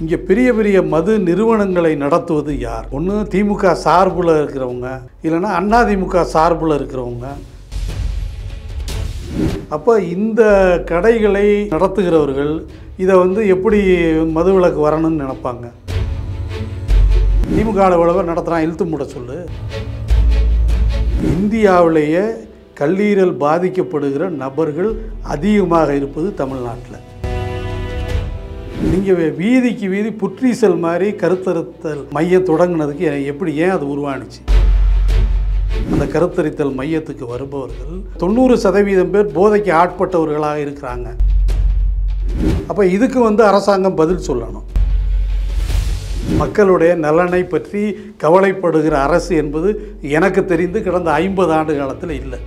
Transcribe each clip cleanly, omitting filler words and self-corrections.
இங்கே பெரிய பெரிய மது நிறுவனங்களை நடத்துவது யார்? ஒன்று திமுக சார்பில் இருக்கிறவங்க, இல்லைன்னா அதிமுக சார்பில் இருக்கிறவங்க. அப்போ இந்த கடைகளை நடத்துகிறவர்கள் இதை எப்படி மதுவிலக்கு வரணும்னு நினைப்பாங்க? திமுக எவ்வளவு நடத்துகிறான், இழுத்து மூட சொல்லு. இந்தியாவிலேயே கல்லீரல் பாதிக்கப்படுகிற நபர்கள் அதிகமாக இருப்பது தமிழ்நாட்டில். நீங்கள் வீதிக்கு வீதி புற்றீசல் மாதிரி கருத்தரித்தல் மையம் தொடங்கினதுக்கு ஏன் அது உருவானுச்சு? அந்த கருத்தரித்தல் மையத்துக்கு வருபவர்கள் 90% பேர் போதைக்கு ஆட்பட்டவர்களாக இருக்கிறாங்க. அப்போ இதுக்கு அரசாங்கம் பதில் சொல்லணும். மக்களுடைய நலனை பற்றி கவலைப்படுகிற அரசு என்பது எனக்கு தெரிந்து கடந்த 50 ஆண்டு காலத்தில் இல்லை.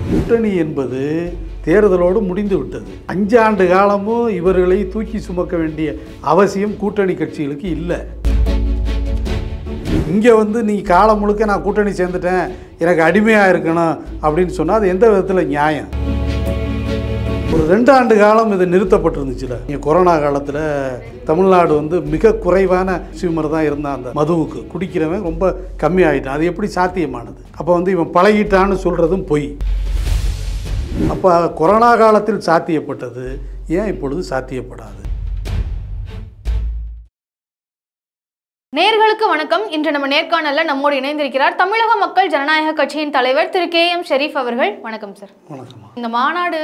கூட்டணி என்பது தேர்தலோடு முடிந்து விட்டது. 5 ஆண்டு காலமும் இவர்களை தூக்கி சுமக்க வேண்டிய அவசியம் கூட்டணி கட்சிகளுக்கு இல்லை. இங்கே நீ காலம் முழுக்க நான் கூட்டணி சேர்ந்துட்டேன், எனக்கு அடிமையாக இருக்கணும் அப்படின்னு சொன்னால் அது எந்த விதத்தில் நியாயம்? ஒரு 2 ஆண்டு காலம் இது நிறுத்தப்பட்டிருந்துச்சுல. இங்கே கொரோனா காலத்தில் தமிழ்நாடு மிக குறைவான கன்சியூமர் தான் இருந்தான். அந்த மதுவுக்கு குடிக்கிறவன் ரொம்ப கம்மியாகிட்டான். அது எப்படி சாத்தியமானது? அப்போ இவன் பழகிட்டான்னு சொல்கிறதும் பொய். அப்போ கொரோனா காலத்தில் சாத்தியப்பட்டது ஏன் இப்பொழுது சாத்தியப்படாது? நேயர்களுக்கு வணக்கம். இன்று நம்ம நேர்காணல்ல நம்மோடு இணைந்திருக்கிறார் தமிழக மக்கள் ஜனநாயக கட்சியின் தலைவர் திரு KM ஷெரீப் அவர்கள். வணக்கம் சார். வணக்கம். இந்த மாநாடு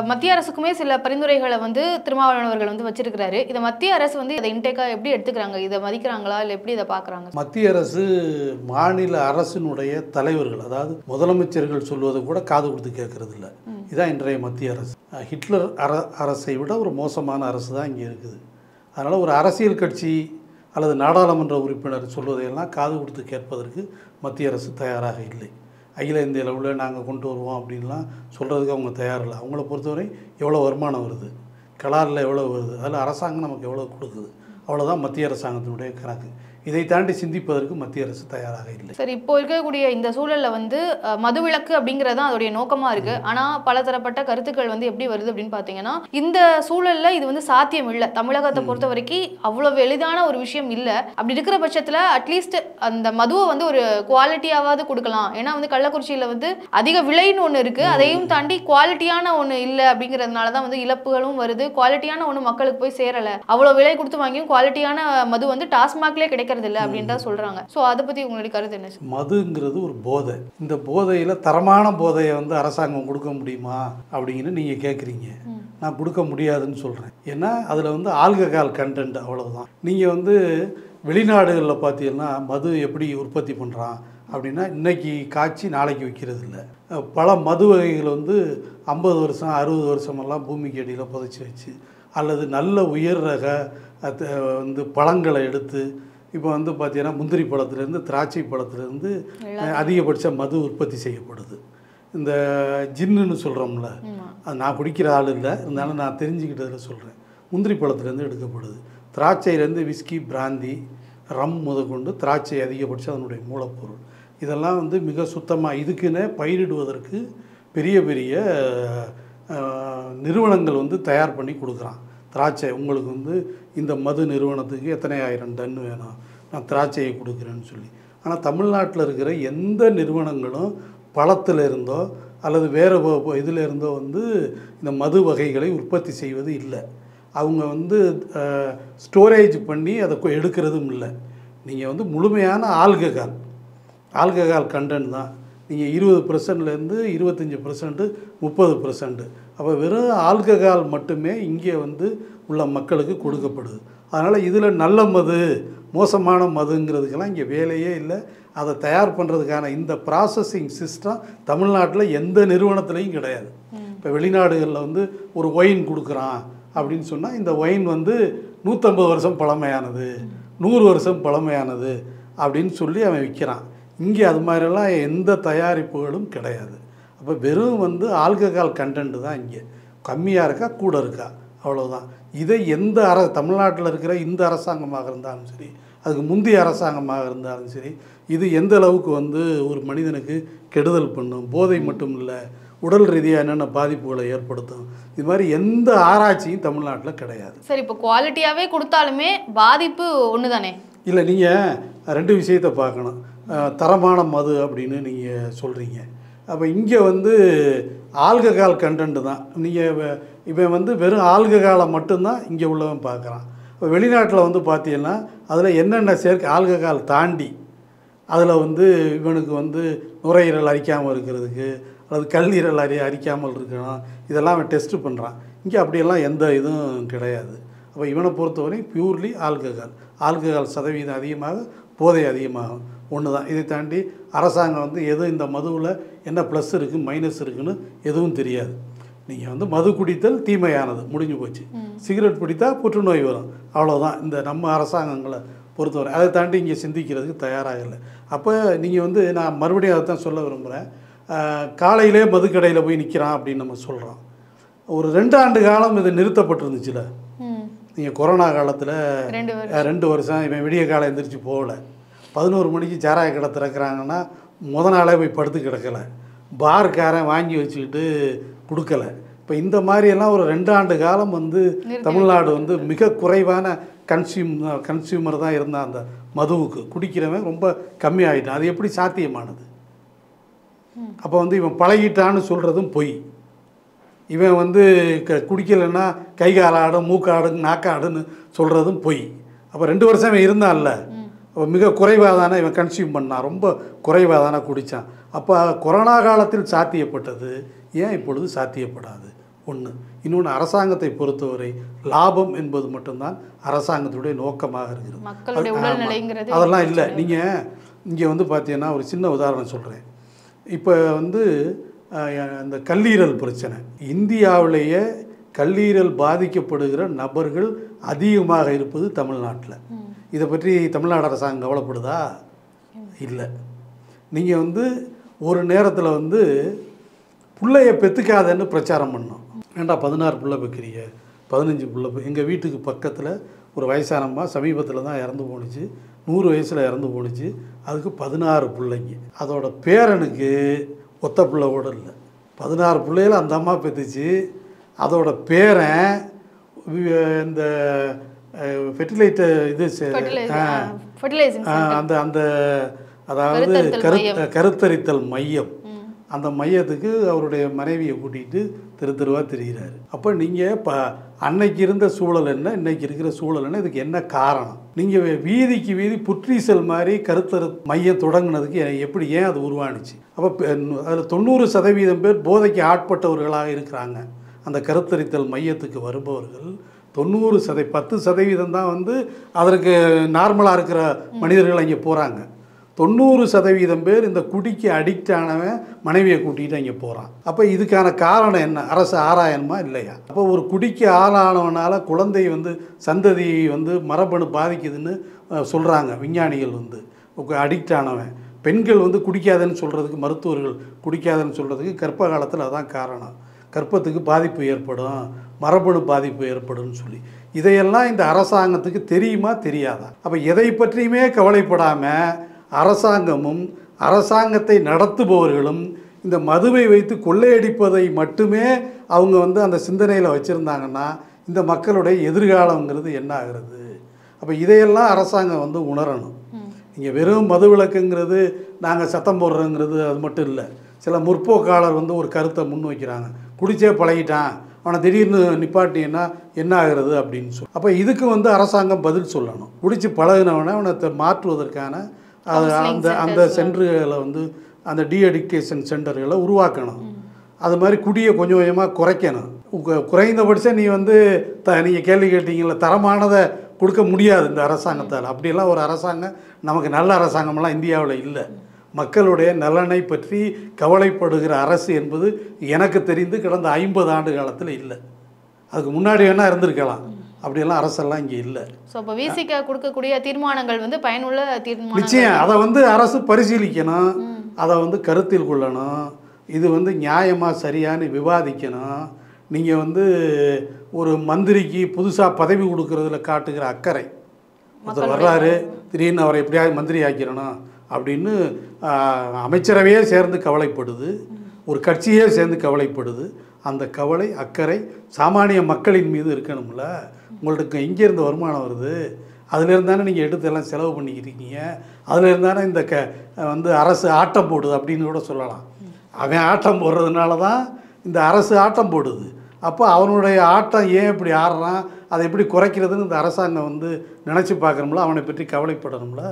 மத்திய அரசுக்குமே சில பரிந்துரைகளை திருமாவளவன் அவர்கள் வச்சிருக்கிறாரு. இதை மத்திய அரசு இதை இன்டேக்கா எப்படி எடுத்துக்கிறாங்க? இதை மதிக்கிறாங்களா, இல்லை எப்படி இதை பார்க்குறாங்க? மத்திய அரசு மாநில அரசினுடைய தலைவர்கள், அதாவது முதலமைச்சர்கள் சொல்வதை கூட காது கொடுத்து கேட்கறது இல்லை. இதான் இன்றைய மத்திய அரசு. ஹிட்லர் அரசை விட ஒரு மோசமான அரசு தான் இங்கே இருக்குது. அதனால் ஒரு அரசியல் கட்சி அல்லது நாடாளுமன்ற உறுப்பினர் சொல்வதையெல்லாம் காது கொடுத்து கேட்பதற்கு மத்திய அரசு தயாராக இல்லை. அகில இந்திய அளவில் நாங்கள் கொண்டு வருவோம் அப்படின்லாம் சொல்கிறதுக்கு அவங்க தயாரில்லை. அவங்கள பொறுத்தவரை எவ்வளோ வருமானம் வருது, கலாரில் எவ்வளோ வருது, அதில் அரசாங்கம் நமக்கு எவ்வளோ கொடுக்குது, அவ்வளோதான் மத்திய அரசாங்கத்தினுடைய கணக்கு. இதை தாண்டி சிந்திப்பதற்கு மத்திய அரசு தயாராக இல்லை. சரி, இப்போ இருக்கக்கூடிய இந்த சூழலில் மதுவிலக்கு அப்படிங்கிறது தான் அதோடைய நோக்கமாக இருக்குது. ஆனால் பலதரப்பட்ட கருத்துக்கள் எப்படி வருது அப்படின்னு பார்த்தீங்கன்னா, இந்த சூழலில் இது சாத்தியம் இல்லை. தமிழகத்தை பொறுத்த வரைக்கும் அவ்வளவு எளிதான ஒரு விஷயம் இல்லை. அப்படி இருக்கிற பட்சத்தில் அட்லீஸ்ட் அந்த மதுவை ஒரு குவாலிட்டியாவது கொடுக்கலாம். ஏன்னா கள்ளக்குறிச்சியில் அதிக விலைன்னு ஒன்று இருக்குது. அதையும் தாண்டி குவாலிட்டியான ஒன்று இல்லை அப்படிங்கிறதுனால தான் இழப்புகளும் வருது. குவாலிட்டியான ஒன்று மக்களுக்கு போய் சேரலை. அவ்வளோ விலை கொடுத்து வாங்கியும் குவாலிட்டியான மது டாஸ்மாக்லேயே கிடைக்கிறது இல்லை அப்படின்னு தான் சொல்றாங்க. சோ அதை பத்தி உங்களுடைய கருத்து என்ன? மதுங்கிறது ஒரு போதை. இந்த போதையில தரமான போதையை அரசாங்கம் கொடுக்க முடியுமா அப்படின்னு நீங்க கேட்குறீங்க. நான் கொடுக்க முடியாதுன்னு சொல்றேன். ஏன்னா அதுல ஆல்கஹால் கண்டென்ட் அவ்வளவுதான். நீங்க வெளிநாடுகளில் பார்த்தீங்கன்னா மது எப்படி உற்பத்தி பண்ணுறான் அப்படின்னா, இன்னைக்கு காய்ச்சி நாளைக்கு விற்கிறது இல்லை. பல மது வகைகள் 50 வருஷம் 60 வருஷமெல்லாம் பூமிக்கு அடியில் புதைச்சி வச்சு, அல்லது நல்ல உயர் ரக பழங்களை எடுத்து, இப்போ பார்த்தீங்கன்னா முந்திரி பழத்துலேருந்து திராட்சை பழத்துலேருந்து அதிகபட்ச மது உற்பத்தி செய்யப்படுது. இந்த ஜின்னுன்னு சொல்கிறோம்ல, அது நான் குடிக்கிற ஆள் இல்லை, இருந்தாலும் நான் தெரிஞ்சுக்கிட்டதில் சொல்கிறேன். முந்திரி பழத்துலேருந்து எடுக்கப்படுது. திராட்சையிலேருந்து விஸ்கி, பிராந்தி, ரம் முதற்கொண்டு திராட்சை அதிகபட்சம் அதனுடைய மூலப்பொருள். இதெல்லாம் மிக சுத்தமாக இதுக்குன்னே பயிரிடுவதற்கு பெரிய பெரிய நிறுவனங்கள் தயார் பண்ணி கொடுக்குறான். திராட்சை உங்களுக்கு இந்த மது நிறுவனத்துக்கு எத்தனை 1000 டன் வேணும், நான் திராட்சையை கொடுக்குறேன்னு சொல்லி. ஆனால் தமிழ்நாட்டில் இருக்கிற எந்த நிறுவனங்களும் பழத்தில் இருந்தோ அல்லது வேறு இதில் இருந்தோ இந்த மது வகைகளை உற்பத்தி செய்வது இல்லை. அவங்க ஸ்டோரேஜ் பண்ணி அதை எடுக்கிறதும் இல்லை. நீங்கள் முழுமையான ஆல்கஹால் கண்டென்ட் தான். நீங்கள் 20%லேருந்து 25%, 30%. அப்போ வெறும் ஆல்கஹால் மட்டுமே இங்கே உள்ள மக்களுக்கு கொடுக்கப்படுது. அதனால் இதில் நல்ல மது மோசமான மதுங்கிறதுக்கெல்லாம் இங்கே வேலையே இல்லை. அதை தயார் பண்ணுறதுக்கான இந்த ப்ராசஸிங் சிஸ்டம் தமிழ்நாட்டில் எந்த நிறுவனத்துலேயும் கிடையாது. இப்போ வெளிநாடுகளில் ஒரு ஒயின் கொடுக்குறான் அப்படின்னு சொன்னால், இந்த ஒயின் 150 வருஷம் பழமையானது, 100 வருஷம் பழமையானது அப்படின்னு சொல்லி அவன் விற்கிறான். இங்கே அது மாதிரிலாம் எந்த தயாரிப்புகளும் கிடையாது. அப்போ வெறும் ஆல்கஹால் கண்டென்ட்டு தான் இங்கே. கம்மியாக இருக்கா கூட இருக்கா அவ்வளோதான். இதை எந்த தமிழ்நாட்டில் இருக்கிற இந்த அரசாங்கமாக இருந்தாலும் சரி, அதுக்கு முந்தைய அரசாங்கமாக இருந்தாலும் சரி, இது எந்த அளவுக்கு ஒரு மனிதனுக்கு கெடுதல் பண்ணும். போதை மட்டும் இல்லை, உடல் ரீதியாக என்னென்ன பாதிப்புகளை ஏற்படுத்தும், இது மாதிரி எந்த ஆராய்ச்சியும் தமிழ்நாட்டில் கிடையாது. சரி, இப்போ குவாலிட்டியாகவே கொடுத்தாலுமே பாதிப்பு ஒன்று தானே? இல்லை, நீங்கள் 2 விஷயத்தை பார்க்கணும். தரமான மது அப்படின்னு நீங்கள் சொல்கிறீங்க. அப்போ இங்கே வந்து ஆல்கஹால் கண்டென்ட் தான். நீங்கள் இவன் வந்து வெறும் ஆல்கஹாலை மட்டும்தான் இங்கே உள்ளவன் பார்க்குறான். இப்போ வெளிநாட்டில் வந்து பார்த்தீங்கன்னா அதில் என்னென்ன ஆல்கஹால் தாண்டி அதில் வந்து இவனுக்கு வந்து நுரையீரல் அரிக்காமல் இருக்கிறதுக்கு அல்லது கல்லீரல் அரிக்காமல் இருக்கணும், இதெல்லாம் அவன் டெஸ்ட்டு பண்ணுறான். இங்கே அப்படியெல்லாம் எந்த இதுவும் கிடையாது. அப்போ இவனை பொறுத்தவரை பியூர்லி ஆல்கஹால் சதவீதம் அதிகமாக போதை அதிகமாகும், ஒன்று தான். இதை தாண்டி அரசாங்கம் வந்து எதுவும் இந்த மதுவில் என்ன ப்ளஸ் இருக்குது மைனஸ் இருக்குதுன்னு எதுவும் தெரியாது. நீங்கள் வந்து மது குடித்தல் தீமையானது, முடிஞ்சு போச்சு. சிகரெட் பிடித்தா புற்றுநோய் வரும், அவ்வளோதான் இந்த நம்ம அரசாங்கங்களை பொறுத்தவரை. அதை தாண்டி இங்கே சிந்திக்கிறதுக்கு தயாராக இல்லை. அப்போ நீங்கள் வந்து நான் மறுபடியும் அதை தான் சொல்ல விரும்புகிறேன். காலையிலே மதுக்கடையில் போய் நிற்கிறான் அப்படின்னு நம்ம சொல்கிறோம். ஒரு 2 ஆண்டு காலம் இது நிறுத்தப்பட்டிருந்துச்சுல. நீங்கள் கொரோனா காலத்தில் 2 வருஷம் இவன் விடிய காலம் எந்திரிச்சு போகலை. 11 மணிக்கு சாராய கடை திறக்கிறாங்கன்னா நாளே போய் படுத்து கிடக்கலை, பார்காரன் வாங்கி வச்சுக்கிட்டு கொடுக்கலை. இப்போ இந்த மாதிரியெல்லாம் ஒரு 2 ஆண்டு காலம் வந்து தமிழ்நாடு வந்து மிக குறைவான கன்சியூமர் தான் இருந்தான். அந்த மதுவுக்கு குடிக்கிறவன் ரொம்ப கம்மியாகிட்டான். அது எப்படி சாத்தியமானது? அப்போ வந்து இவன் பழகிட்டான்னு சொல்கிறதும் பொய். இவன் வந்து குடிக்கலைன்னா கை கால் ஆடும், மூக்காடும், நாக்காடுன்னு சொல்கிறதும் பொய். அப்போ 2 வருஷம் இவன் இருந்தான்ல, அப்போ மிக குறைவாக தானே இவன் கன்சியூம் பண்ணான், ரொம்ப குறைவாக தானே குடித்தான். அப்போ கொரோனா காலத்தில் சாத்தியப்பட்டது ஏன் இப்பொழுது சாத்தியப்படாது? ஒன்று. இன்னொன்று, அரசாங்கத்தை பொறுத்தவரை லாபம் என்பது மட்டும்தான் அரசாங்கத்துடைய நோக்கமாக இருக்கிறது. அதெல்லாம் இல்லை. நீங்கள் இங்கே வந்து பார்த்தீங்கன்னா ஒரு சின்ன உதாரணம் சொல்கிறேன். இப்போ வந்து இந்த கல்லீரல் பிரச்சனை, இந்தியாவிலேயே கல்லீரல் பாதிக்கப்படுகிற நபர்கள் அதிகமாக இருப்பது தமிழ்நாட்டில். இதை பற்றி தமிழ்நாடு அரசாங்கம் கவலைப்படுதா? இல்லை. நீங்கள் வந்து ஒரு நேரத்தில் வந்து பிள்ளைய பெற்றுக்காதன்னு பிரச்சாரம் பண்ணோம். ஏண்டா 16 பிள்ளை பெக்கிறீங்க, 15 பிள்ளை? எங்கள் வீட்டுக்கு பக்கத்தில் ஒரு வயசானம்மா சமீபத்தில் தான் இறந்து போணுச்சு, 100 வயசில் இறந்து போணுச்சு. அதுக்கு 16 பிள்ளைங்க. அதோட பேரனுக்கு ஒத்த பிள்ளை கூட இல்லை. 16 பிள்ளைகள் அந்த அம்மா பெற்றுச்சு. அதோட பேரன் இந்த ஃபெர்டிலைட்டர் இது அந்த அந்த அதாவது கருத்தரித்தல் மையம், அந்த மையத்துக்கு அவருடைய மனைவியை கூட்டிகிட்டு தெருவாக தெரிகிறாரு. அப்போ நீங்கள் அன்னைக்கு இருந்த சூழல் என்ன, இன்னைக்கு இருக்கிற சூழல் என்ன, இதுக்கு என்ன காரணம்? நீங்கள் வீதிக்கு வீதி புற்றீசல் மாதிரி கருத்தரு மையம் தொடங்கினதுக்கு எப்படி, ஏன் அது உருவானுச்சு? அப்போ அதில் 90% பேர் போதைக்கு ஆட்பட்டவர்களாக இருக்கிறாங்க. அந்த கருத்தரித்தல் மையத்துக்கு வருபவர்கள் 10% தான் வந்து அதற்கு நார்மலாக இருக்கிற மனிதர்கள் அங்கே போகிறாங்க. 90% பேர் இந்த குடிக்கு அடிக்ட் ஆனவன் மனைவியை கூட்டிகிட்டு அங்கே போகிறான். அப்போ இதுக்கான காரணம் என்ன? அரசு ஆராயணுமா இல்லையா? அப்போ ஒரு குடிக்கு ஆளானவனால குழந்தை வந்து சந்ததி வந்து மரபணு பாதிக்குதுன்னு சொல்கிறாங்க விஞ்ஞானிகள். வந்து அடிக்ட் ஆனவன் பெண்கள் வந்து குடிக்காதன்னு சொல்கிறதுக்கு, மருத்துவர்கள் குடிக்காதன்னு சொல்கிறதுக்கு கர்ப்ப காலத்தில் அதான் காரணம். கர்ப்பத்துக்கு பாதிப்பு ஏற்படும், மரபணு பாதிப்பு ஏற்படும்னு சொல்லி. இதையெல்லாம் இந்த அரசாங்கத்துக்கு தெரியுமா தெரியாதா? அப்போ எதை பற்றியுமே கவலைப்படாமல் அரசாங்கமும் அரசாங்கத்தை நடத்துபவர்களும் இந்த மதுவை வைத்து கொள்ளையடிப்பதை மட்டுமே அவங்க வந்து அந்த சிந்தனையில் வச்சுருந்தாங்கன்னா இந்த மக்களுடைய எதிர்காலங்கிறது என்ன ஆகிறது? அப்போ இதையெல்லாம் அரசாங்கம் வந்து உணரணும். இங்கே வெறும் மது விலக்குங்கிறது நாங்கள் சத்தம் போடுறோங்கிறது அது மட்டும் இல்லை. சில முற்போக்காளர் வந்து ஒரு கருத்தை முன் வைக்கிறாங்க, குடிச்சே பழகிட்டான், அவனை திடீர்னு நிப்பாட்டினா என்ன ஆகிறது அப்படின்னு சொல்லி. அப்போ இதுக்கு வந்து அரசாங்கம் பதில் சொல்லணும். குடித்து பழகினவனை அவனை மாற்றுவதற்கான அந்த சென்டர்களை வந்து அந்த டீஅடிக்டேஷன் சென்டர்களை உருவாக்கணும். அது மாதிரி குடியை கொஞ்சம் கொஞ்சமாக குறைக்கணும். குறைந்தபட்சம் நீ வந்து நீங்கள் கேள்வி கேட்டீங்கள, தரமானதை கொடுக்க முடியாது இந்த அரசாங்கத்தால். அப்படியெல்லாம் ஒரு அரசாங்கம் நமக்கு நல்ல அரசாங்கமெல்லாம் இந்தியாவில் இல்லை. மக்களுடைய நலனை பற்றி கவலைப்படுகிற அரசு என்பது எனக்கு தெரிந்து கடந்த 50 ஆண்டு காலத்தில் இல்லை. அதுக்கு முன்னாடி வேணால் இருந்திருக்கலாம். அப்படியெல்லாம் அரசெல்லாம் இங்கே இல்லை. ஸோ இப்போ விசிக கொடுக்கக்கூடிய தீர்மானங்கள் வந்து பயனுள்ள தீர்மானம். நிச்சயம் அதை வந்து அரசு பரிசீலிக்கணும், அதை வந்து கருத்தில் கொள்ளணும். இது வந்து நியாயமாக சரியானு விவாதிக்கணும். நீங்கள் வந்து ஒரு மந்திரிக்கு புதுசாக பதவி கொடுக்கறதுல காட்டுகிற அக்கறை, ஒருத்தர் வர்றாரு திடீர்னு அவரை எப்படியாவது மந்திரி ஆக்கிடணும் அப்படின்னு அமைச்சரவையே சேர்ந்து கவலைப்படுது. ஒரு கட்சியே சேர்ந்து கவலைப்படுது. அந்த கவலை அக்கறை சாமானிய மக்களின் மீது இருக்கணும்ல. உங்களுக்கு எங்கேருந்து வருமானம் வருது? அதுலேருந்து தானே நீங்கள் எடுத்து எல்லாம் செலவு பண்ணிக்கிறீங்க. அதுலேருந்து தானே இந்த வந்து அரசு ஆட்டம் போடுது அப்படின்னு கூட சொல்லலாம். அவன் ஆட்டம் போடுறதுனால தான் இந்த அரசு ஆட்டம் போடுது. அப்போ அவனுடைய ஆட்டம் ஏன் இப்படி ஆடுறான், அதை எப்படி குறைக்கிறதுன்னு இந்த அரசாங்கம் வந்து நினச்சி பார்க்கணும்ல, அவனை பற்றி கவலைப்படணும்ல.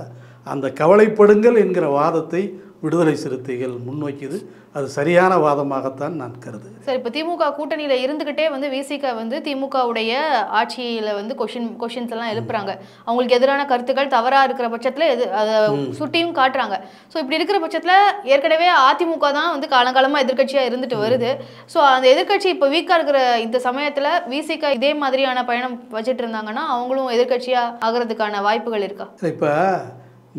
அந்த கவலைப்படுங்கள் என்கிற வாதத்தை விடுதலை சிறுத்தைகள் முன்வைக்குது. அது சரியான வாதமாகத்தான் நான் கருதுகிறேன். சார், இப்போ திமுக கூட்டணியில் இருந்துக்கிட்டே வந்து விசிக வந்து திமுகவுடைய ஆட்சியில் வந்து கொஷின்ஸ் எல்லாம் எழுப்புறாங்க. அவங்களுக்கு எதிரான கருத்துக்கள் தவறாக இருக்கிற பட்சத்தில் அதை சுட்டியும் காட்டுறாங்க. ஸோ இப்படி இருக்கிற பட்சத்தில் ஏற்கனவே அதிமுக தான் வந்து காலங்காலமாக எதிர்க்கட்சியாக இருந்துட்டு வருது. ஸோ அந்த எதிர்க்கட்சி இப்போ வீக்காக இருக்கிற இந்த சமயத்தில் விசிக இதே மாதிரியான பயணம் வச்சுட்டு இருந்தாங்கன்னா அவங்களும் எதிர்க்கட்சியாக ஆகிறதுக்கான வாய்ப்புகள் இருக்கா? இப்போ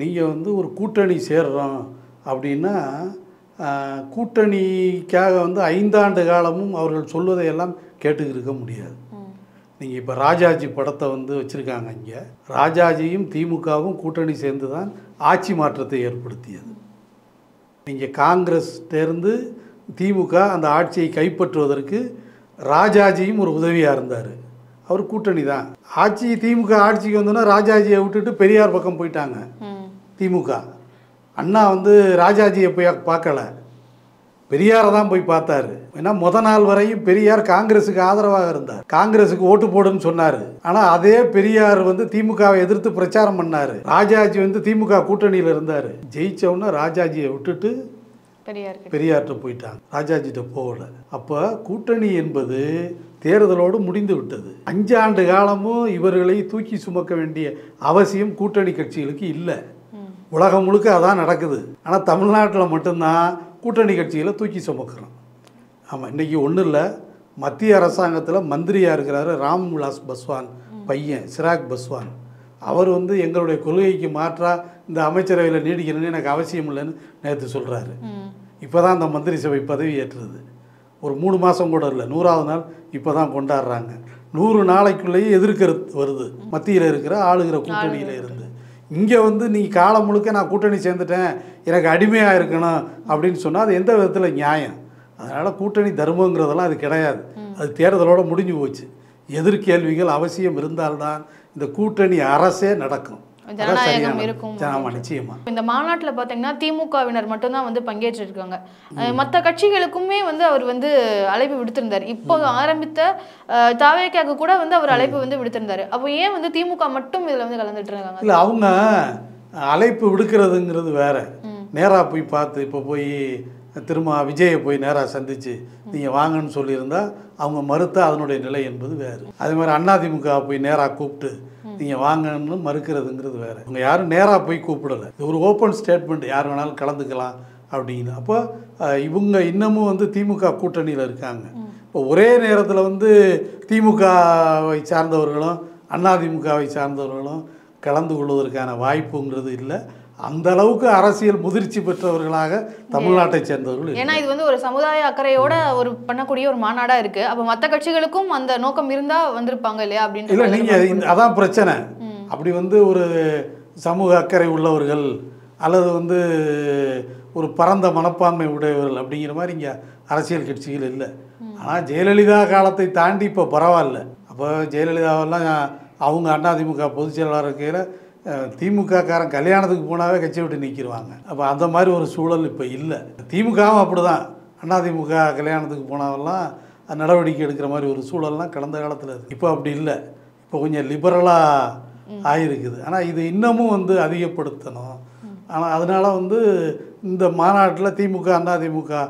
நீங்கள் வந்து ஒரு கூட்டணி சேர்றோம் அப்படின்னா கூட்டணிக்காக வந்து 5 ஆண்டு காலமும் அவர்கள் சொல்வதையெல்லாம் கேட்டுக்கிட்டு இருக்க முடியாது. நீங்கள் இப்போ ராஜாஜி படத்தை வந்து வச்சுருக்காங்க. இங்கே ராஜாஜியும் திமுகவும் கூட்டணி சேர்ந்து தான் ஆட்சி மாற்றத்தை ஏற்படுத்தியது. நீங்கள் காங்கிரஸ்லேருந்து திமுக அந்த ஆட்சியை கைப்பற்றுவதற்கு ராஜாஜியும் ஒரு உதவியாக இருந்தார். அவர் கூட்டணி தான். திமுக ஆட்சிக்கு வந்தோன்னா ராஜாஜியை விட்டுட்டு பெரியார் பக்கம் போயிட்டாங்க திமுக. அண்ணா வந்து ராஜாஜியை போய் பார்க்கல, பெரியாரை தான் போய் பார்த்தாரு. ஏன்னா நாள் வரையும் பெரியார் காங்கிரஸுக்கு ஆதரவாக இருந்தார். காங்கிரஸுக்கு ஓட்டு போடுன்னு சொன்னார். ஆனால் அதே பெரியார் வந்து திமுகவை எதிர்த்து பிரச்சாரம் பண்ணார். ராஜாஜி வந்து திமுக கூட்டணியில் இருந்தார். ஜெயிச்சவொன்னே ராஜாஜியை விட்டுட்டு பெரியார்கிட்ட போயிட்டாங்க, ராஜாஜிட்ட போகல. அப்போ கூட்டணி என்பது தேர்தலோடு முடிந்து விட்டது. 5 ஆண்டு காலமும் இவர்களை தூக்கி சுமக்க வேண்டிய அவசியம் கூட்டணி கட்சிகளுக்கு இல்லை. உலகம் முழுக்க அதான் நடக்குது. ஆனால் தமிழ்நாட்டில் மட்டும்தான் கூட்டணி கட்சிகளை தூக்கி சுமக்கிறோம். ஆமாம், இன்றைக்கி ஒன்றும் இல்லை, மத்திய அரசாங்கத்தில் மந்திரியாக இருக்கிறாரு ராம்விலாஸ் பஸ்வான் பையன் சிராக் பஸ்வான். அவர் வந்து எங்களுடைய கொள்கைக்கு மாற்றாக இந்த அமைச்சரவையில் நீடிக்கணும்னு எனக்கு அவசியம் இல்லைன்னு நேற்று சொல்கிறாரு. இப்போ தான் அந்த மந்திரி சபை பதவி ஏற்றுறது. ஒரு 3 மாதம் கூட இல்லை, 100வது நாள் இப்போ தான் கொண்டாடுறாங்க. 100 நாளைக்குள்ளேயே எதிர்க்கிறது வருது மத்தியில் இருக்கிற ஆளுகிற கூட்டணியில் இருந்து. இங்கே வந்து நீ காலம் முழுக்க நான் கூட்டணி சேர்ந்துட்டேன், எனக்கு அடிமையாக இருக்கணும் அப்படின்னு சொன்னால் அது எந்த விதத்தில் நியாயம்? அதனால் கூட்டணி தர்மங்கிறதெல்லாம் அது கிடையாது. அது தேர்தலோடு முடிஞ்சு போச்சு. எதிர்கேள்விகள் அவசியம் இருந்தால்தான் இந்த கூட்டணி அரசே நடக்கும், ஜனநாயகம் இருக்கும். நிச்சயமா. இந்த மாநாட்டில் பார்த்தீங்கன்னா திமுகவினர் மட்டும்தான் வந்து பங்கேற்றிருக்காங்க. மற்ற கட்சிகளுக்குமே வந்து அவர் வந்து அழைப்பு விடுத்திருந்தார். இப்போ ஆரம்பித்த தாவேக்காக்கு கூட வந்து அவர் அழைப்பு வந்து விடுத்திருந்தாரு. அப்போ ஏன் வந்து திமுக மட்டும் இதில் வந்து கலந்துட்டு இருக்காங்க? இல்லை, அவங்க அழைப்பு விடுக்கிறதுங்கிறது வேற. நேராக போய் பார்த்து இப்போ போய் திரும்ப விஜயை போய் நேராக சந்தித்து நீங்கள் வாங்கன்னு சொல்லியிருந்தா அவங்க மறுத்தா அதனுடைய நிலை என்பது வேறு. அதே மாதிரி அதிமுக போய் நேராக கூப்பிட்டு நீங்கள் வாங்கன்னு மறுக்கிறதுங்கிறது வேறு. அவங்க யாரும் நேராக போய் கூப்பிடலை. இது ஒரு ஓப்பன் ஸ்டேட்மெண்ட், யார் வேணாலும் கலந்துக்கலாம் அப்படின்னு. அப்போ இவங்க இன்னமும் வந்து திமுக கூட்டணியில் இருக்காங்க. இப்போ ஒரே நேரத்தில் வந்து திமுகவை சார்ந்தவர்களும் அதிமுகவை சார்ந்தவர்களும் கலந்து கொள்வதற்கான வாய்ப்புங்கிறது இல்லை. அந்த அளவுக்கு அரசியல் முதிர்ச்சி பெற்றவர்களாக தமிழ்நாட்டை சேர்ந்தவர்கள். ஏன்னா இது வந்து ஒரு சமுதாய அக்கறையோட ஒரு பண்ணக்கூடிய ஒரு மாநாடா இருக்கு. அப்ப மற்ற கட்சிகளுக்கும் அந்த நோக்கம் இருந்தா வந்திருப்பாங்க இல்லையா அப்படின்னு. இல்லை, நீங்க அதான் பிரச்சனை. அப்படி வந்து ஒரு சமூக அக்கறை உள்ளவர்கள் அல்லது வந்து ஒரு பரந்த மனப்பான்மை உடையவர்கள் அப்படிங்கிற மாதிரி இங்கே அரசியல் கட்சிகள் இல்லை. ஆனால் ஜெயலலிதா காலத்தை தாண்டி இப்போ பரவாயில்ல. அப்போ ஜெயலலிதாவெல்லாம் அவங்க அதிமுக பொதுச் செயலாளர் இருக்கையில் திமுக காரன் கல்யாணத்துக்கு போனாவே கட்சியை விட்டு நிற்கிடுவாங்க. அப்போ அந்த மாதிரி ஒரு சூழல் இப்போ இல்லை. திமுகவும் அப்படி தான். அதிமுக கல்யாணத்துக்கு போனாவெல்லாம் நடவடிக்கை எடுக்கிற மாதிரி ஒரு சூழல்லாம் கடந்த காலத்தில் இருக்குது. இப்போ அப்படி இல்லை. இப்போ கொஞ்சம் லிபரலாக ஆகிருக்குது. ஆனால் இது இன்னமும் வந்து அதிகப்படுத்தணும். ஆனால் அதனால் வந்து இந்த மாநாட்டில் திமுக அதிமுக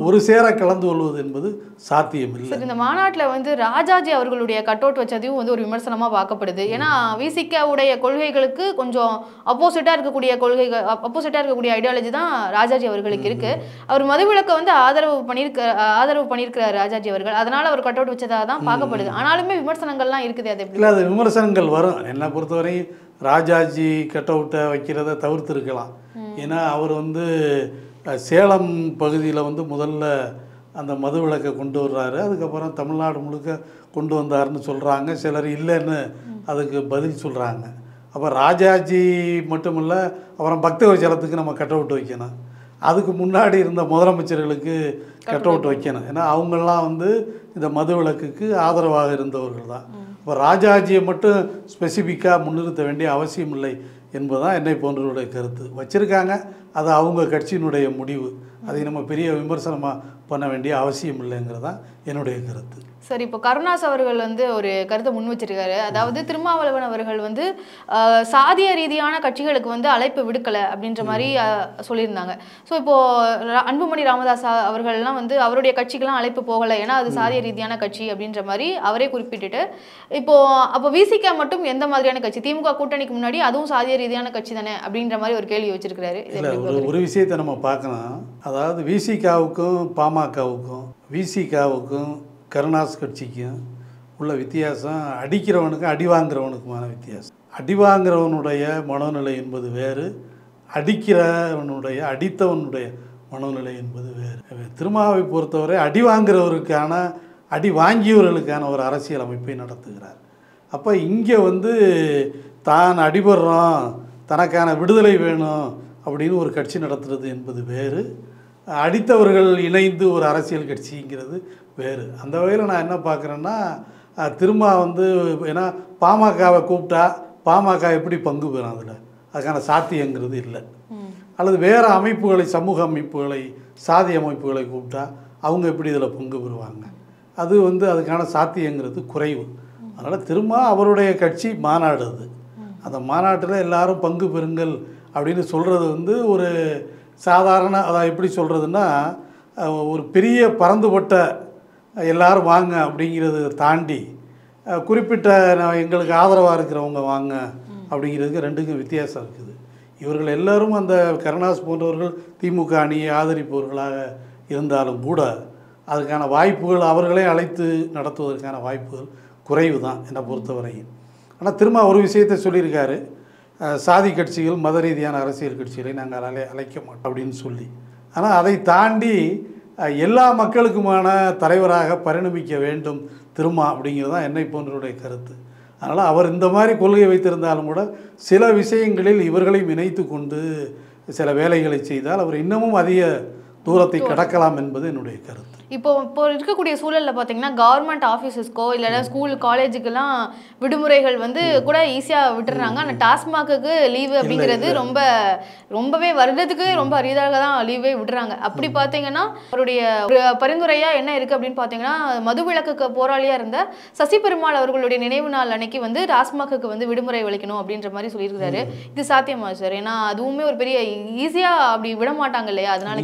ஒரு சேர கலந்து கொள்வது என்பது சாத்தியம் இல்லை. இந்த மாநாட்டில் வந்து ராஜாஜி அவர்களுடைய கட் அவுட் வச்சதையும் வந்து ஒரு விமர்சனமாக பார்க்கப்படுது. ஏன்னா விசிகவுடைய கொள்கைகளுக்கு கொஞ்சம் அப்போசிட்டாக இருக்கக்கூடிய ஐடியாலஜி தான் ராஜாஜி அவர்களுக்கு இருக்கு. அவர் மதுவிலக்கை வந்து ஆதரவு பண்ணியிருக்கிறார் ராஜாஜி அவர்கள். அதனால அவர் கட் அவுட் வச்சதாக தான் பார்க்கப்படுது. ஆனாலுமே விமர்சனங்கள்லாம் இருக்குது. அது இல்லை, அது விமர்சனங்கள் வரும். என்னை பொறுத்தவரை ராஜாஜி கட் அவுட்டை வைக்கிறத தவிர்த்து இருக்கலாம். ஏன்னா அவர் வந்து சேலம் பகுதியில் வந்து முதல்ல அந்த மது விலக்கை கொண்டு வர்றாரு. அதுக்கப்புறம் தமிழ்நாடு முழுக்க கொண்டு வந்தாருன்னு சொல்கிறாங்க. சிலர் இல்லைன்னு அதுக்கு பதில் சொல்கிறாங்க. அப்போ ராஜாஜி மட்டும் இல்லை, அப்புறம் பக்தவச்சலத்துக்கு நம்ம கட் அவுட் வைக்கணும். அதுக்கு முன்னாடி இருந்த முதலமைச்சர்களுக்கு கட் அவுட் வைக்கணும். ஏன்னா அவங்கெல்லாம் வந்து இந்த மது விலக்குக்கு ஆதரவாக இருந்தவர்கள் தான். இப்போ ராஜாஜியை மட்டும் ஸ்பெசிஃபிக்காக முன்னிறுத்த வேண்டிய அவசியம் இல்லை என்பதுதான் என்னை போன்றவருடைய கருத்து. வச்சுருக்காங்க, அது அவங்க கட்சியினுடைய முடிவு. அதை நம்ம பெரிய விமர்சனமாக பண்ண வேண்டிய அவசியம் இல்லைங்கிறது தான் என்னுடைய கருத்து. சரி, இப்போ கருணாஸ் அவர்கள் வந்து ஒரு கருத்தை முன் வச்சிருக்காரு. அதாவது திருமாவளவன் அவர்கள் வந்து சாதிய ரீதியான கட்சிகளுக்கு வந்து அழைப்பு விடுக்கலை அப்படின்ற மாதிரி சொல்லியிருந்தாங்க. ஸோ இப்போ அன்புமணி ராமதாஸ் அவர்கள்லாம் வந்து அவருடைய கட்சிக்கெல்லாம் அழைப்பு போகலை, ஏன்னா அது சாதிய ரீதியான கட்சி அப்படின்ற மாதிரி அவரே குறிப்பிட்டுட்டு, அப்போ விசிகா மட்டும் எந்த மாதிரியான கட்சி? திமுக கூட்டணிக்கு முன்னாடி அதுவும் சாதிய ரீதியான கட்சி தானே அப்படின்ற மாதிரி ஒரு கேள்வி வச்சிருக்கிறாரு. ஒரு விஷயத்தை நம்ம பார்க்கலாம். அதாவது விசிகாவுக்கும் பாமகவுக்கும் விசிகாவுக்கும் கருணாஸ் கட்சிக்கும் உள்ள வித்தியாசம் அடிக்கிறவனுக்கும் அடி வாங்குறவனுக்குமான வித்தியாசம். அடி வாங்குறவனுடைய மனோநிலை என்பது வேறு, அடித்தவனுடைய மனோநிலை என்பது வேறு. திருமாவை பொறுத்தவரை அடி வாங்குறவருக்கான அடி வாங்கியவர்களுக்கான ஒரு அரசியல் அமைப்பை நடத்துகிறார். அப்போ இங்கே வந்து தான் அடிபடுறோம், தனக்கான விடுதலை வேணும் அப்படின்னு ஒரு கட்சி நடத்துறது என்பது வேறு, அடித்தவர்கள் இணைந்து ஒரு அரசியல் கட்சிங்கிறது வேறு. அந்த வகையில் நான் என்ன பார்க்குறேன்னா, திரும்ப வந்து ஏன்னா பாமகவை கூப்பிட்டா பாமக எப்படி பங்கு பெறும்? அதில் அதுக்கான சாத்தியங்கிறது இல்லை. அல்லது வேறு அமைப்புகளை, சமூக அமைப்புகளை, சாதி அமைப்புகளை கூப்பிட்டா அவங்க எப்படி இதில் பங்கு பெறுவாங்க? அது வந்து அதுக்கான சாத்தியங்கிறது குறைவு. அதனால் திரும்ப அவருடைய கட்சி மாநாடு, அந்த மாநாட்டில் எல்லாரும் பங்கு பெறுங்கள் அப்படின்னு சொல்கிறது வந்து ஒரு சாதாரண, அதான் எப்படி சொல்கிறதுன்னா, ஒரு பெரிய பரந்துபட்ட எல்லாரும் வாங்க அப்படிங்கிறத தாண்டி குறிப்பிட்ட எங்களுக்கு ஆதரவாக இருக்கிறவங்க வாங்க அப்படிங்கிறதுக்கு ரெண்டுக்கும் வித்தியாசம் இருக்குது. இவர்கள் எல்லோரும் அந்த கருணாஸ் போன்றவர்கள் திமுக அணியை ஆதரிப்பவர்களாக இருந்தாலும் கூட அதுக்கான வாய்ப்புகள், அவர்களே அழைத்து நடத்துவதற்கான வாய்ப்புகள் குறைவு தான் என்னை பொறுத்தவரையும். ஆனால் திரும்ப ஒரு விஷயத்தை சொல்லியிருக்காரு, சாதி கட்சிகள், மத ரீதியான அரசியல் கட்சிகளை நாங்கள் அழைக்க மாட்டோம் அப்படின்னு சொல்லி. ஆனால் அதை தாண்டி எல்லா மக்களுக்குமான தலைவராக பரிணமிக்க வேண்டும் திருமா அப்படிங்கிறது தான் என்னை போன்றவருடைய கருத்து. அதனால் அவர் இந்த மாதிரி கொள்கை வைத்திருந்தாலும் கூட சில விஷயங்களில் இவர்களையும் இணைத்து கொண்டு சில வேலைகளை செய்தால் அவர் இன்னமும் அதிக தூரத்தை கடக்கலாம் என்பது என்னுடைய கருத்து. இப்போ இருக்கக்கூடிய சூழலில் பார்த்தீங்கன்னா கவர்மெண்ட் ஆஃபீஸஸ்க்கோ இல்லைன்னா ஸ்கூல் காலேஜுக்கெல்லாம் விடுமுறைகள் வந்து கூட ஈஸியாக விட்டுறாங்க. ஆனால் டாஸ்மாக்கு லீவு அப்படிங்கிறது ரொம்பவே வருடத்துக்கு ரொம்ப அரிதாக தான் லீவே விடுறாங்க. அப்படி பார்த்தீங்கன்னா அவருடைய பரிந்துரையாக என்ன இருக்குது அப்படின்னு பார்த்தீங்கன்னா, மதுவிலக்குக்கு போராளியாக இருந்த சசி பெருமாள் அவர்களுடைய நினைவு நாள் அன்னைக்கு வந்து டாஸ்மாக்கு வந்து விடுமுறை அளிக்கணும் அப்படின்ற மாதிரி சொல்லியிருக்கிறாரு. இது சாத்தியமா சார்? ஏன்னா அதுவுமே ஒரு பெரிய ஈஸியாக அப்படி விட மாட்டாங்க இல்லையா? அதனால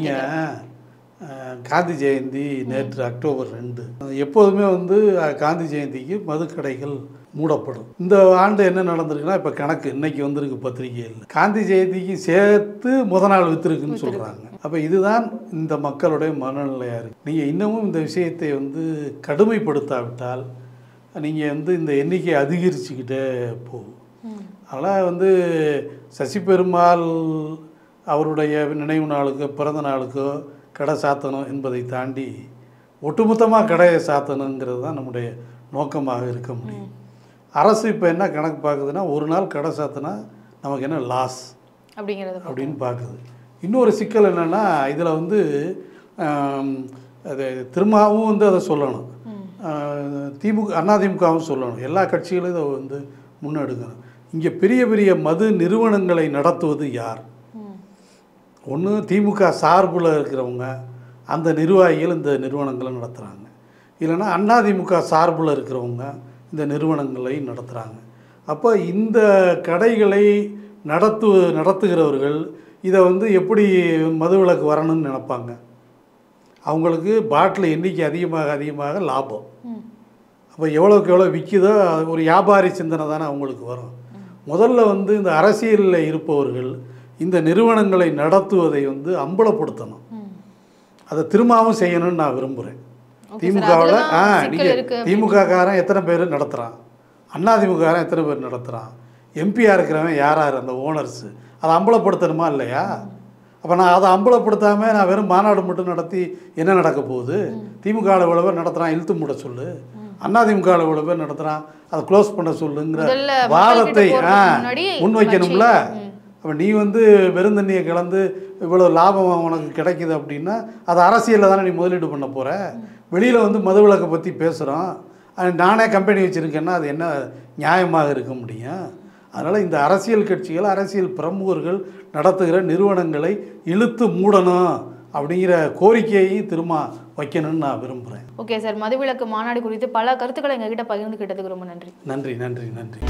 காந்தி ஜெயந்தி நேற்று அக்டோபர் 2. எப்போதுமே வந்து காந்தி ஜெயந்திக்கு மதுக்கடைகள் மூடப்படும். இந்த ஆண்டு என்ன நடந்திருக்குன்னா, இப்போ கணக்கு இன்னைக்கு வந்திருக்கு பத்திரிகையில், காந்தி ஜெயந்திக்கு சேர்த்து முதல் நாள் விற்றுருக்குன்னு சொல்கிறாங்க. அப்போ இதுதான் இந்த மக்களுடைய மனநிலையாக இருக்குது. நீங்கள் இன்னமும் இந்த விஷயத்தை வந்து கடுமைப்படுத்தாவிட்டால் நீங்கள் வந்து இந்த எண்ணிக்கை அதிகரிச்சுக்கிட்டே போகும். அதனால் வந்து சசி பெருமாள் அவருடைய நினைவு நாளுக்கோ பிறந்த நாளுக்கோ கடை சாத்தணும் என்பதை தாண்டி ஒட்டுமொத்தமாக கடையை சாத்தணுங்கிறது தான் நம்முடைய நோக்கமாக இருக்க முடியும். அரசு இப்போ என்ன கணக்கு பார்க்குதுன்னா, ஒரு நாள் கடை சாத்தினா நமக்கு என்ன லாஸ் அப்படின்னு பார்க்குது. இன்னொரு சிக்கல் என்னென்னா, இதில் வந்து அது திரும்பவும் வந்து அதை சொல்லணும், அதிமுகவும் சொல்லணும், எல்லா கட்சிகளும் இதை வந்து முன்னெடுக்கணும். இங்கே பெரிய பெரிய மது நிறுவனங்களை நடத்துவது யார்? ஒன்று திமுக சார்பில் இருக்கிறவங்க, அந்த நிர்வாகிகள் இந்த நிறுவனங்களை நடத்துகிறாங்க. இல்லைன்னா அதிமுக சார்பில் இருக்கிறவங்க இந்த நிறுவனங்களை நடத்துகிறாங்க. அப்போ இந்த கடைகளை நடத்துகிறவர்கள் இதை வந்து எப்படி மதுவிலக்கு வரணும்னு நினைப்பாங்க? அவங்களுக்கு பாட்டில் எண்ணிக்கை அதிகமாக லாபம். அப்போ எவ்வளோக்கு எவ்வளோ விற்கிதோ ஒரு வியாபாரி சிந்தனை தானே அவங்களுக்கு வரும். முதல்ல வந்து இந்த அரசியலில் இருப்பவர்கள் இந்த நிறுவனங்களை நடத்துவதை வந்து அம்பலப்படுத்தணும். அதை திரும்பவும் செய்யணும்னு நான் விரும்புகிறேன். திமுகவில் நீங்கள் திமுககாரன் எத்தனை பேர் நடத்துகிறான், அதிமுககாரன் எத்தனை பேர் நடத்துகிறான், எம்பியாக இருக்கிறவன் யார் அந்த ஓனர்ஸு, அதை அம்பலப்படுத்தணுமா இல்லையா? அப்போ நான் அதை அம்பலப்படுத்தாமல் நான் வெறும் மாநாடு மட்டும் நடத்தி என்ன நடக்க போகுது? திமுகவில் இவ்வளோ பேர் நடத்துகிறான், இழுத்து மூட சொல்லு, அதிமுகவில் இவ்வளோ பேர் நடத்துகிறான், அதை க்ளோஸ் பண்ண சொல்லுங்கிற வாதத்தை முன்வைக்கணும்ல. அப்போ நீ வந்து வெறுந்தண்ணியை கலந்து இவ்வளோ லாபம் உனக்கு கிடைக்குது அப்படின்னா அது அரசியலில் தானே நீ முதலீடு பண்ண போகிற. வெளியில் வந்து மதுவிலக்கை பற்றி பேசுகிறோம், நானே கம்பெனி வச்சுருக்கேன்னா அது என்ன நியாயமாக இருக்க முடியும்? அதனால் இந்த அரசியல் கட்சிகள், அரசியல் பிரமுகர்கள் நடத்துகிற நிறுவனங்களை இழுத்து மூடணும் அப்படிங்கிற கோரிக்கையை திரும்ப வைக்கணும்னு நான் விரும்புகிறேன். ஓகே சார், மதுவிலக்கு மாநாடு குறித்து பல கருத்துக்களை எங்ககிட்ட பகிர்ந்துக்கிட்டதுக்கு ரொம்ப நன்றி. நன்றி நன்றி நன்றி.